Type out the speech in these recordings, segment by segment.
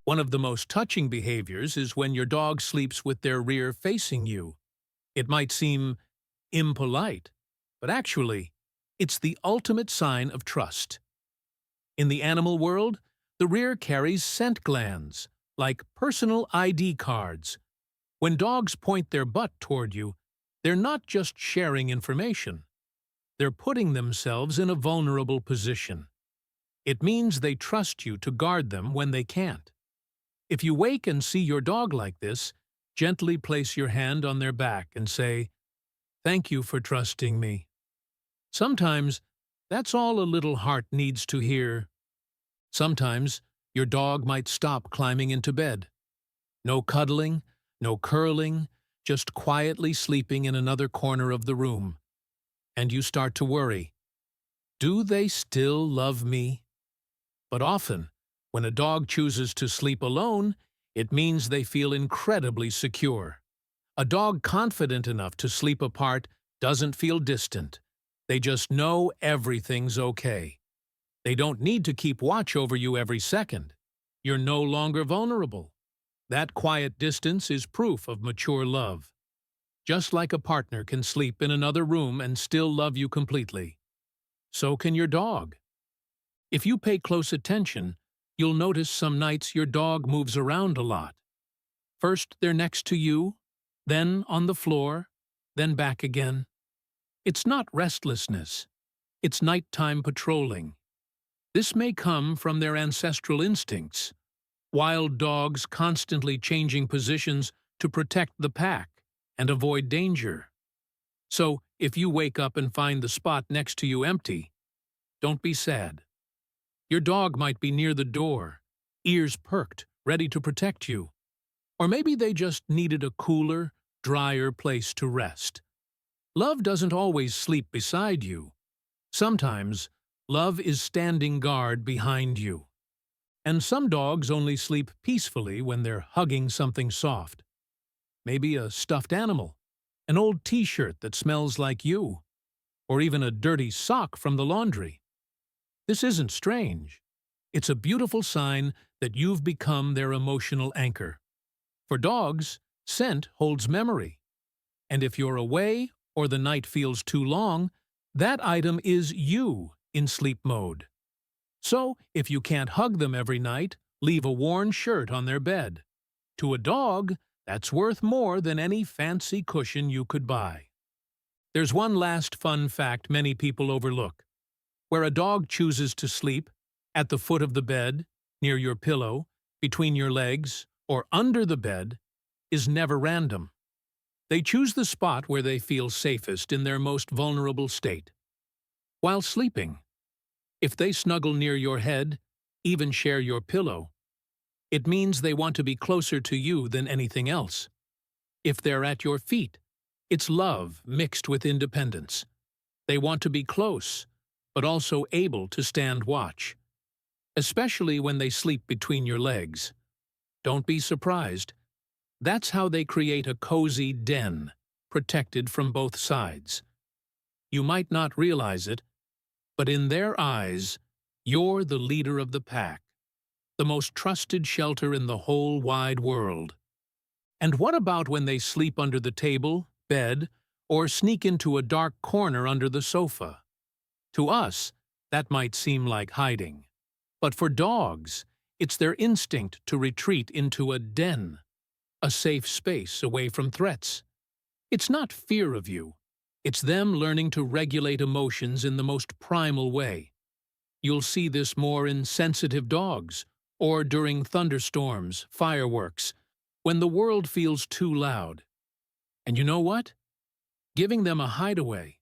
One of the most touching behaviors is when your dog sleeps with their rear facing you. It might seem impolite, but actually, it's the ultimate sign of trust. In the animal world, the rear carries scent glands, like personal ID cards. When dogs point their butt toward you, they're not just sharing information. They're putting themselves in a vulnerable position. It means they trust you to guard them when they can't. If you wake and see your dog like this, gently place your hand on their back and say, "Thank you for trusting me." Sometimes, that's all a little heart needs to hear. Sometimes, your dog might stop climbing into bed. No cuddling, no curling, just quietly sleeping in another corner of the room. And you start to worry. Do they still love me? But often, when a dog chooses to sleep alone, it means they feel incredibly secure. A dog confident enough to sleep apart doesn't feel distant. They just know everything's okay. They don't need to keep watch over you every second. You're no longer vulnerable. That quiet distance is proof of mature love. Just like a partner can sleep in another room and still love you completely, so can your dog. If you pay close attention, you'll notice some nights your dog moves around a lot. First they're next to you, then on the floor, then back again. It's not restlessness. It's nighttime patrolling. This may come from their ancestral instincts. Wild dogs constantly changing positions to protect the pack and avoid danger. So, if you wake up and find the spot next to you empty, don't be sad. Your dog might be near the door, ears perked, ready to protect you. Or maybe they just needed a cooler, drier place to rest. Love doesn't always sleep beside you. Sometimes, love is standing guard behind you. And some dogs only sleep peacefully when they're hugging something soft. Maybe a stuffed animal, an old t-shirt that smells like you, or even a dirty sock from the laundry. This isn't strange. It's a beautiful sign that you've become their emotional anchor. For dogs, scent holds memory. And if you're away or the night feels too long, that item is you in sleep mode. So, if you can't hug them every night, leave a worn shirt on their bed. To a dog, that's worth more than any fancy cushion you could buy. There's one last fun fact many people overlook. Where a dog chooses to sleep, at the foot of the bed, near your pillow, between your legs, or under the bed, is never random. They choose the spot where they feel safest in their most vulnerable state. While sleeping, if they snuggle near your head, even share your pillow, it means they want to be closer to you than anything else. If they're at your feet, it's love mixed with independence. They want to be close, but also able to stand watch. Especially when they sleep between your legs. Don't be surprised. That's how they create a cozy den, protected from both sides. You might not realize it, but in their eyes, you're the leader of the pack, the most trusted shelter in the whole wide world. And what about when they sleep under the table, bed, or sneak into a dark corner under the sofa? To us, that might seem like hiding. But for dogs, it's their instinct to retreat into a den, a safe space away from threats. It's not fear of you. It's them learning to regulate emotions in the most primal way. You'll see this more in sensitive dogs, or during thunderstorms, fireworks, when the world feels too loud. And you know what? Giving them a hideaway,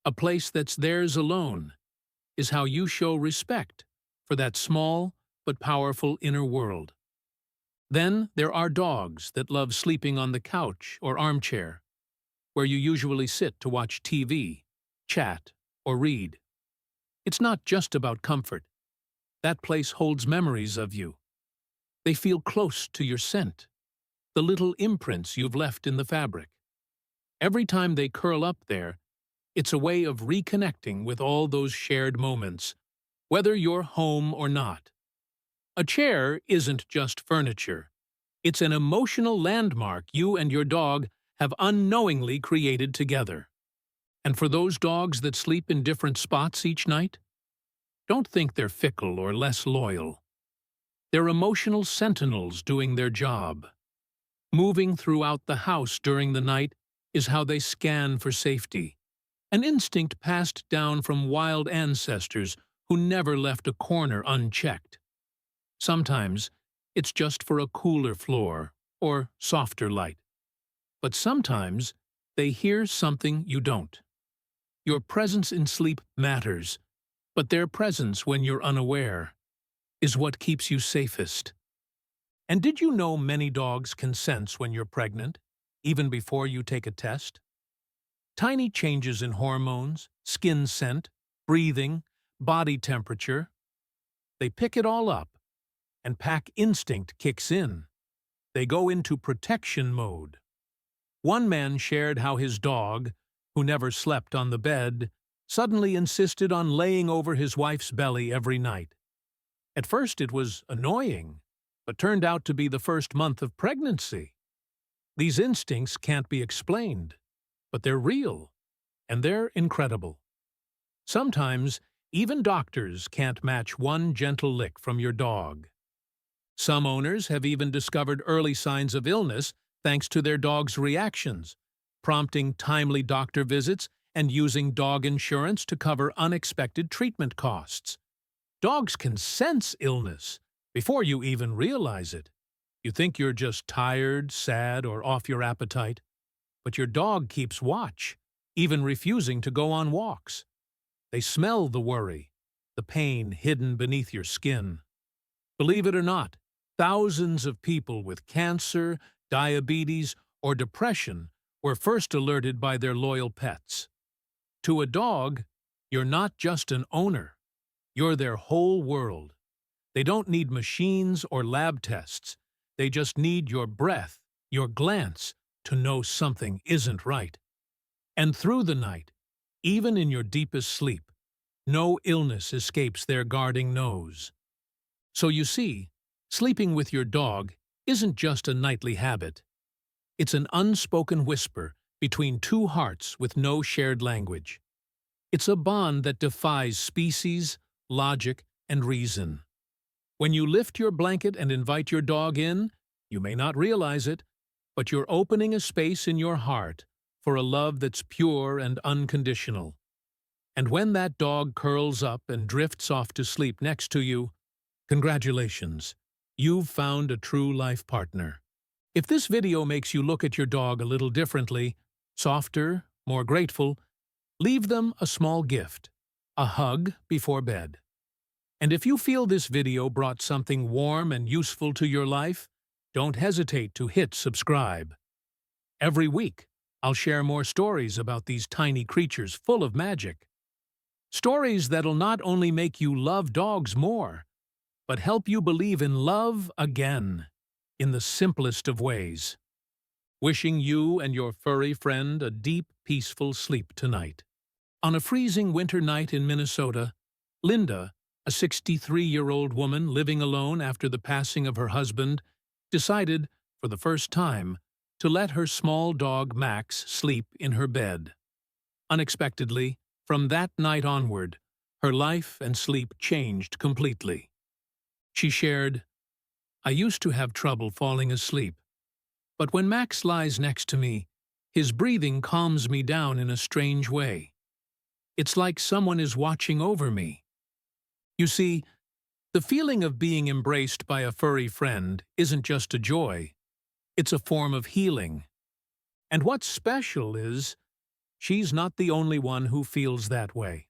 a place that's theirs alone, is how you show respect for that small but powerful inner world. Then there are dogs that love sleeping on the couch or armchair, where you usually sit to watch TV, chat, or read. It's not just about comfort. That place holds memories of you. They feel close to your scent, the little imprints you've left in the fabric. Every time they curl up there, it's a way of reconnecting with all those shared moments, whether you're home or not. A chair isn't just furniture. It's an emotional landmark you and your dog have unknowingly created together. And for those dogs that sleep in different spots each night, don't think they're fickle or less loyal. They're emotional sentinels doing their job. Moving throughout the house during the night is how they scan for safety, an instinct passed down from wild ancestors who never left a corner unchecked. Sometimes it's just for a cooler floor or softer light. But sometimes they hear something you don't. Your presence in sleep matters, but their presence when you're unaware is what keeps you safest. And did you know many dogs can sense when you're pregnant, even before you take a test? Tiny changes in hormones, skin scent, breathing, body temperature. They pick it all up, and pack instinct kicks in. They go into protection mode. One man shared how his dog, who never slept on the bed, suddenly insisted on laying over his wife's belly every night. At first it was annoying, but turned out to be the first month of pregnancy. These instincts can't be explained, but they're real, and they're incredible. Sometimes, even doctors can't match one gentle lick from your dog. Some owners have even discovered early signs of illness thanks to their dog's reactions, prompting timely doctor visits and using dog insurance to cover unexpected treatment costs. Dogs can sense illness before you even realize it. You think you're just tired, sad, or off your appetite, but your dog keeps watch, even refusing to go on walks. They smell the worry, the pain hidden beneath your skin. Believe it or not, thousands of people with cancer, diabetes, or depression were first alerted by their loyal pets. To a dog, you're not just an owner. You're their whole world. They don't need machines or lab tests. They just need your breath, your glance, to know something isn't right. And through the night, even in your deepest sleep, no illness escapes their guarding nose. So you see, sleeping with your dog isn't just a nightly habit. It's an unspoken whisper between two hearts with no shared language. It's a bond that defies species, logic, and reason. When you lift your blanket and invite your dog in, you may not realize it, but you're opening a space in your heart for a love that's pure and unconditional. And when that dog curls up and drifts off to sleep next to you, congratulations, you've found a true life partner. If this video makes you look at your dog a little differently, softer, more grateful, leave them a small gift, a hug before bed. And if you feel this video brought something warm and useful to your life, don't hesitate to hit subscribe. Every week, I'll share more stories about these tiny creatures full of magic. Stories that'll not only make you love dogs more, but help you believe in love again, in the simplest of ways. Wishing you and your furry friend a deep, peaceful sleep tonight. On a freezing winter night in Minnesota, Linda, a 63-year-old woman living alone after the passing of her husband, decided, for the first time, to let her small dog Max sleep in her bed. Unexpectedly, from that night onward, her life and sleep changed completely. She shared, "I used to have trouble falling asleep, but when Max lies next to me, his breathing calms me down in a strange way. It's like someone is watching over me." You see, the feeling of being embraced by a furry friend isn't just a joy, it's a form of healing. And what's special is, she's not the only one who feels that way.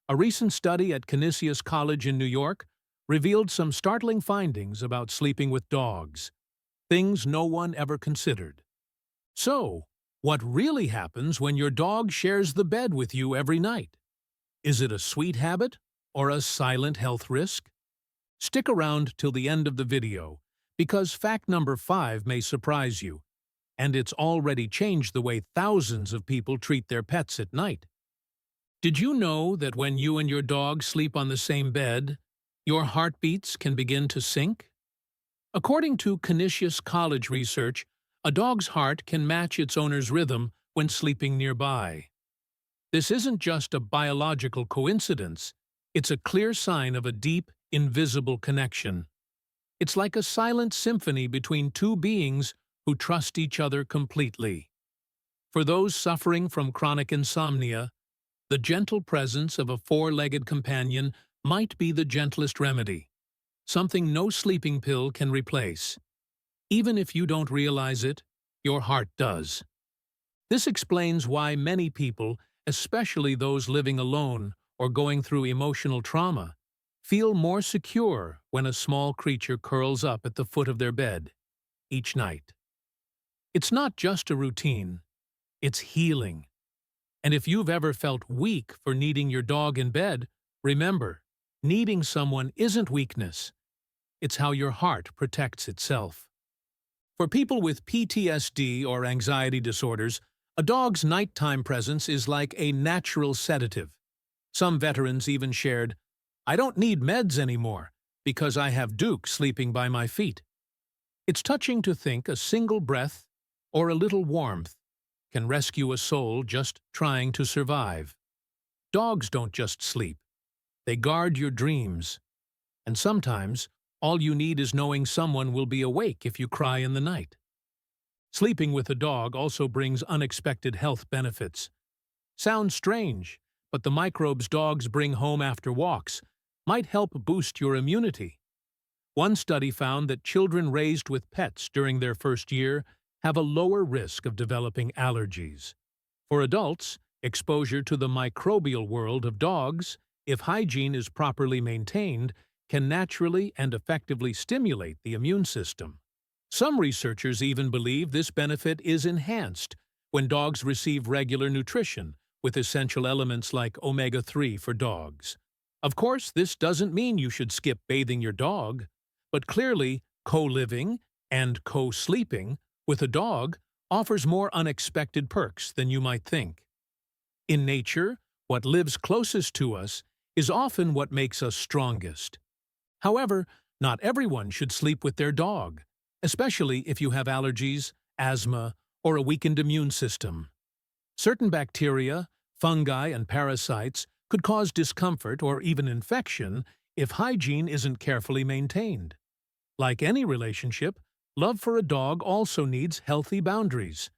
A recent study at Canisius College in New York revealed some startling findings about sleeping with dogs, things no one ever considered. So, what really happens when your dog shares the bed with you every night? Is it a sweet habit or a silent health risk? Stick around till the end of the video, because fact number 5 may surprise you, and it's already changed the way thousands of people treat their pets at night. Did you know that when you and your dog sleep on the same bed, Your heartbeats can begin to sink. According to Canisius College research, a dog's heart can match its owner's rhythm when sleeping nearby. This isn't just a biological coincidence, it's a clear sign of a deep, invisible connection. It's like a silent symphony between two beings who trust each other completely. For those suffering from chronic insomnia, the gentle presence of a four-legged companion might be the gentlest remedy, something no sleeping pill can replace. Even if you don't realize it, your heart does. This explains why many people, especially those living alone or going through emotional trauma, feel more secure when a small creature curls up at the foot of their bed each night. It's not just a routine, it's healing. And if you've ever felt weak for needing your dog in bed, remember, needing someone isn't weakness. It's how your heart protects itself. For people with PTSD or anxiety disorders, a dog's nighttime presence is like a natural sedative. Some veterans even shared, "I don't need meds anymore because I have Duke sleeping by my feet." It's touching to think a single breath or a little warmth can rescue a soul just trying to survive. Dogs don't just sleep. They guard your dreams. And sometimes, all you need is knowing someone will be awake if you cry in the night. Sleeping with a dog also brings unexpected health benefits. Sounds strange, but the microbes dogs bring home after walks might help boost your immunity. One study found that children raised with pets during their first year have a lower risk of developing allergies. For adults, exposure to the microbial world of dogs, if hygiene is properly maintained, can naturally and effectively stimulate the immune system. Some researchers even believe this benefit is enhanced when dogs receive regular nutrition with essential elements like omega-3 for dogs. Of course, this doesn't mean you should skip bathing your dog, but clearly, co-living and co-sleeping with a dog offers more unexpected perks than you might think. In nature, what lives closest to us is often what makes us strongest. However, not everyone should sleep with their dog, especially if you have allergies, asthma, or a weakened immune system. Certain bacteria, fungi, and parasites could cause discomfort or even infection if hygiene isn't carefully maintained. Like any relationship, love for a dog also needs healthy boundaries.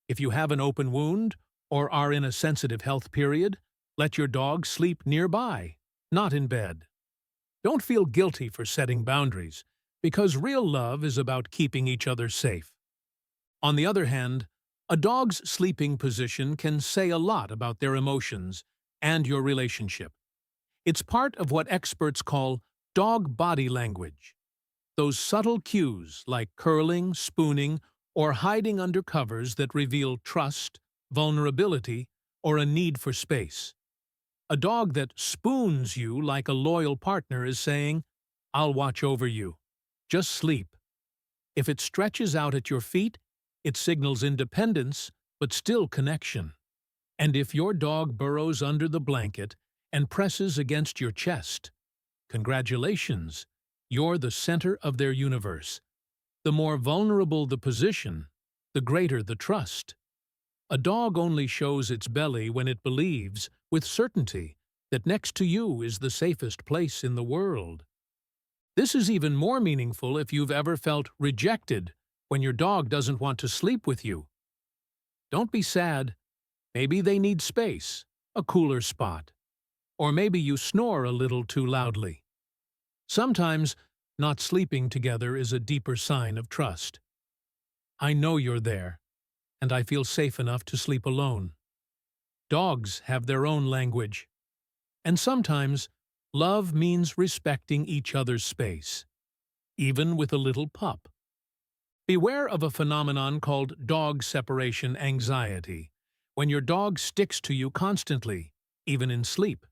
If you have an open wound or are in a sensitive health period, let your dog sleep nearby, not in bed. Don't feel guilty for setting boundaries, because real love is about keeping each other safe. On the other hand, a dog's sleeping position can say a lot about their emotions and your relationship. It's part of what experts call dog body language. Those subtle cues like curling, spooning, or hiding under covers that reveal trust, vulnerability, or a need for space. A dog that spoons you like a loyal partner is saying, "I'll watch over you. Just sleep." If it stretches out at your feet, it signals independence, but still connection. And if your dog burrows under the blanket and presses against your chest, congratulations, you're the center of their universe. The more vulnerable the position, the greater the trust. A dog only shows its belly when it believes, with certainty, that next to you is the safest place in the world. This is even more meaningful if you've ever felt rejected when your dog doesn't want to sleep with you. Don't be sad. Maybe they need space, a cooler spot. Or maybe you snore a little too loudly. Sometimes, not sleeping together is a deeper sign of trust. I know you're there, and I feel safe enough to sleep alone. Dogs have their own language. And sometimes, love means respecting each other's space, even with a little pup. Beware of a phenomenon called dog separation anxiety, when your dog sticks to you constantly, even in sleep.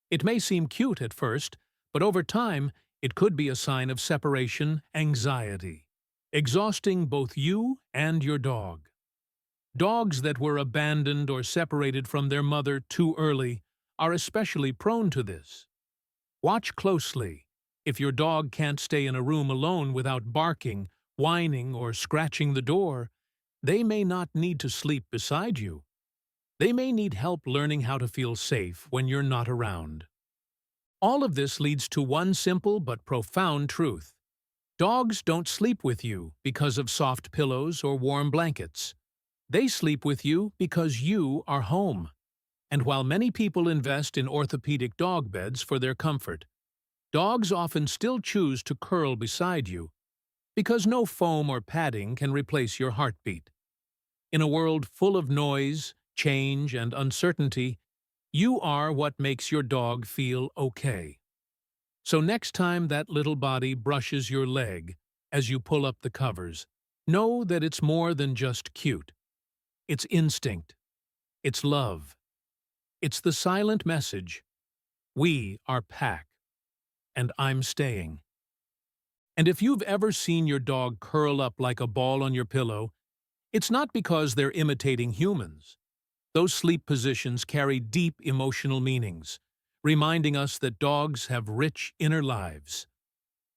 It may seem cute at first, but over time, it could be a sign of separation anxiety, exhausting both you and your dog. Dogs that were abandoned or separated from their mother too early are especially prone to this. Watch closely If your dog can't stay in a room alone without barking, whining, or scratching the door, they may not need to sleep beside you. They may need help learning how to feel safe when you're not around. All of this leads to one simple but profound truth. Dogs don't sleep with you because of soft pillows or warm blankets. They sleep with you because you are home. And while many people invest in orthopedic dog beds for their comfort, dogs often still choose to curl beside you because no foam or padding can replace your heartbeat. In a world full of noise, change, and uncertainty, you are what makes your dog feel okay. So next time that little body brushes your leg as you pull up the covers, know that it's more than just cute. It's instinct. It's love. It's the silent message, we are pack, and I'm staying. And if you've ever seen your dog curl up like a ball on your pillow, it's not because they're imitating humans. Those sleep positions carry deep emotional meanings, reminding us that dogs have rich inner lives.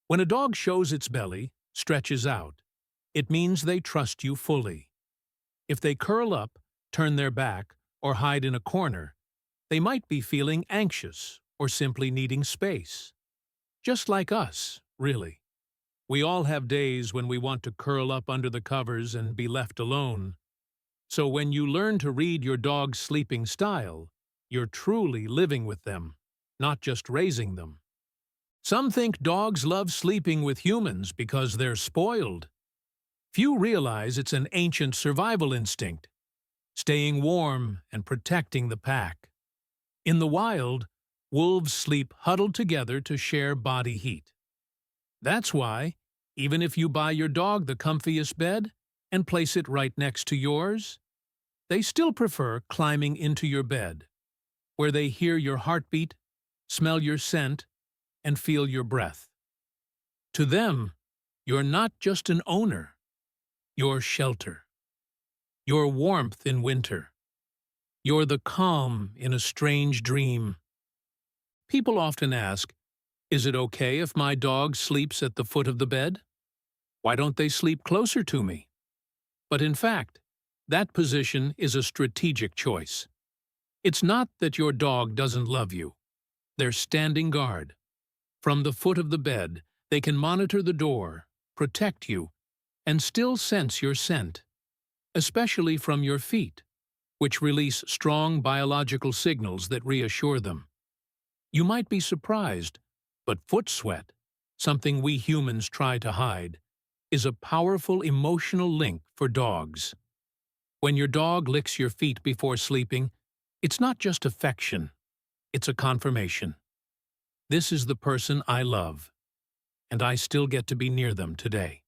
When a dog shows its belly, stretches out, it means they trust you fully. If they curl up, turn their back, or hide in a corner, they might be feeling anxious or simply needing space. Just like us, really. We all have days when we want to curl up under the covers and be left alone. So when you learn to read your dog's sleeping style, you're truly living with them, not just raising them. Some think dogs love sleeping with humans because they're spoiled. Few realize it's an ancient survival instinct, staying warm and protecting the pack. In the wild, wolves sleep huddled together to share body heat. That's why, even if you buy your dog the comfiest bed and place it right next to yours, they still prefer climbing into your bed, where they hear your heartbeat, smell your scent, and feel your breath. To them, you're not just an owner, you're shelter. You're warmth in winter. You're the calm in a strange dream. People often ask, is it okay if my dog sleeps at the foot of the bed? Why don't they sleep closer to me? But in fact, that position is a strategic choice. It's not that your dog doesn't love you. They're standing guard. From the foot of the bed, they can monitor the door, protect you, and still sense your scent, especially from your feet, which release strong biological signals that reassure them. You might be surprised, but foot sweat, something we humans try to hide, is a powerful emotional link for dogs. When your dog licks your feet before sleeping, it's not just affection, it's a confirmation. This is the person I love, and I still get to be near them today.